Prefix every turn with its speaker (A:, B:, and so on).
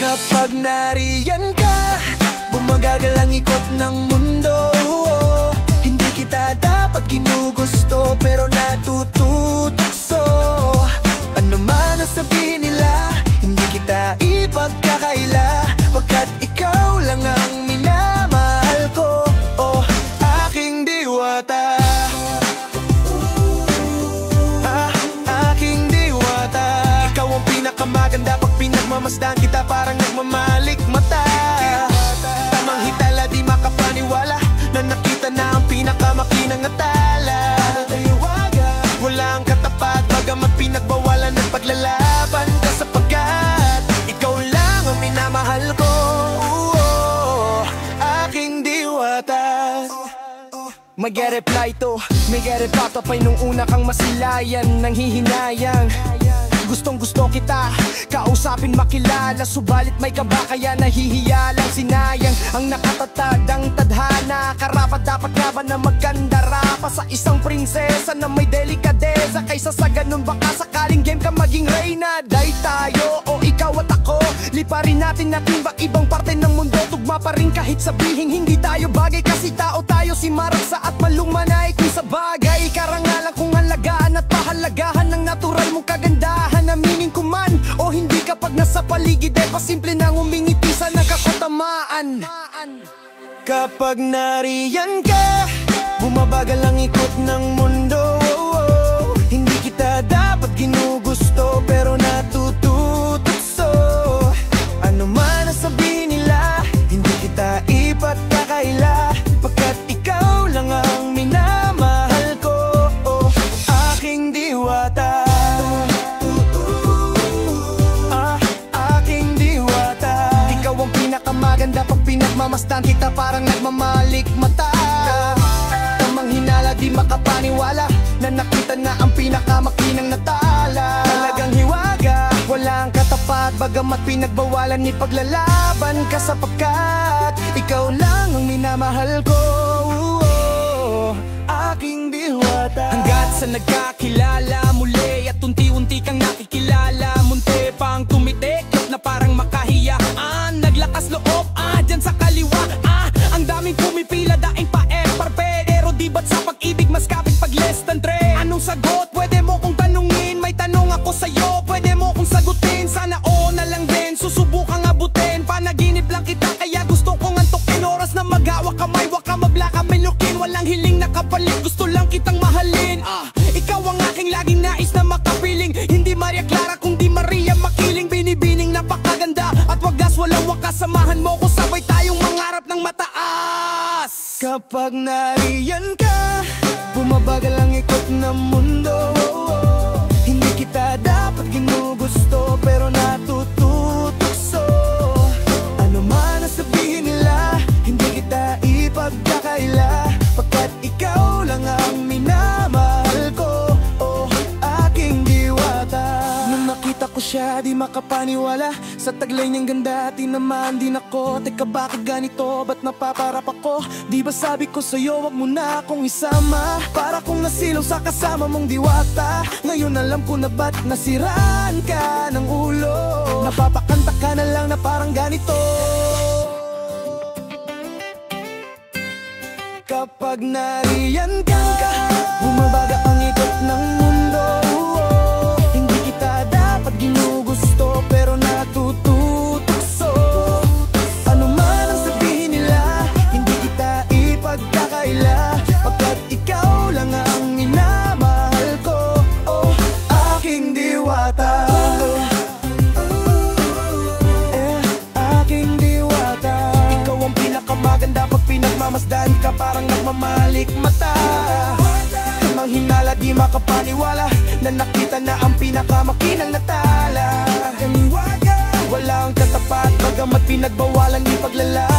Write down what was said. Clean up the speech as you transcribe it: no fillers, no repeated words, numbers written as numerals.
A: Kapag nariyan ka, bumagagal ang ikot ng mundo. Hindi kita dapat ginugusto, pero natututukso. Ano man ang sabihin nila, hindi kita ipagkakaila, pagkat ikaw lang ang minamahal ko. Oh, aking diwata, aking diwata. Ikaw ang pinakamaganda, pag pinagmamasdan kita parang nagmamalik mata. Tamang hitala, di makapaniwala, na nakita na ang pinakamakinang natala. Walang katapat, bagamat pinagbawalan ng paglalaban ka, sapagkat ikaw lang ang minamahal ko. Aking diwata. May reply to, may patapay nung una kang masilayan, nanghihinayang. Gustong gusto kita, kausapin makilala, subalit may kaba kaya nahihiya lang. Sinayang ang nakatatad ang tadhana, karapat dapat nga ba na magkandara pa sa isang prinsesa na may delikadeza, kaysa sa ganun baka sakaling game ka maging reyna. Day tayo o ikaw at ako, liparin natin iba't ibang parte ng mundo. Tugma pa rin kahit sabihin hindi tayo bagay, kasi tao tayo, si Maraksa at Malumanay. Kung sa bagay, karangalan kung halagaan at pahalagahan ng natural mong kagandahan. Aminin ko man o hindi, kapag nasa paligid ay pasimple nang umingiti sa nakakatamaan. Kapag nariyan ka, bumabagal ang ikot ng mundo. Hindi kita dapat ginugusto, pero natututukso. Ano man ang sabihin nila, hindi kita ipagkakaila, pagkat ikaw lang ang minamahal ko. Oh, aking diwata. Maganda pag pinagmamasdan kita parang nagmamalik mata. Tamang hinala, di makapaniwala, na nakita na ang pinakamakinang natala. Talagang hiwaga, walang katapat, bagamat pinagbawalan ni paglalaban ka, sapagkat ikaw lang ang minamahal ko. Aking diwata. Hanggat sa nagkakilala muli at unti-unti kang nakikilala, munti pang tumitikot na parang makahiyaan. Naglakas loob, dyan sa kaliwa, ang daming pumipila, daing pa-FRP. Pero di ba't sa pag-ibig mas kapit pag less than 3? Anong sagot? Pwede mo kong tanungin, may tanong ako sa'yo, pwede mo kong sagutin. Sana oo na lang din, susubukang abutin. Panaginip lang kita, kaya gusto kong antukin. Oras na maghawak kamay, waka mablaka melukin. Walang hiling na kapalit, gusto lang kitang mahalin. Ikaw ang aking laging nais na makapiling, hindi Maria Clara kundi Maria Makiling. Binibining napakaganda at wagas walang wakas, samahan mo ko sabay tayong mangarap ng mataas. Kapag nariyan ka, bumabagal ang ikot ng mundo. Hindi kita dapat ginugusto, pero natututukso. Ano man ang sabihin nila, hindi kita ipagkakaila, pagkat ikaw lang ang minamahal ko. Oh, aking diwata. Nung nakita ko siya, di makapaniwala, sa taglay niyang ganda, tinamaan din ako. Teka, bakit ganito? Ba't napaparap ako? Di ba sabi ko sa'yo, wag mo na akong isama, para kong nasilaw sa kasama mong diwata. Ngayon alam ko na ba't nasiraan ka ng ulo. Napapakanta ka na lang na parang ganito. Kapag nariyan ka, bumabaga ang ikot ng mundo. Hindi kita dapat ginugusto, pero natututukso. Ano man ang sabihin nila, hindi kita ipagkakaila, pagkat ikaw lang ang minamahal ko. Oh, aking diwata. Aking diwata. Ikaw ang pinakamaganda, pag pinagmamasdan ka parang nagmamalik mata. Tamang hinala, di makapaniwala, na nakita na ang pinakamakinang natala. Walang katapat, bagamat pinagbawalan ni paglalaban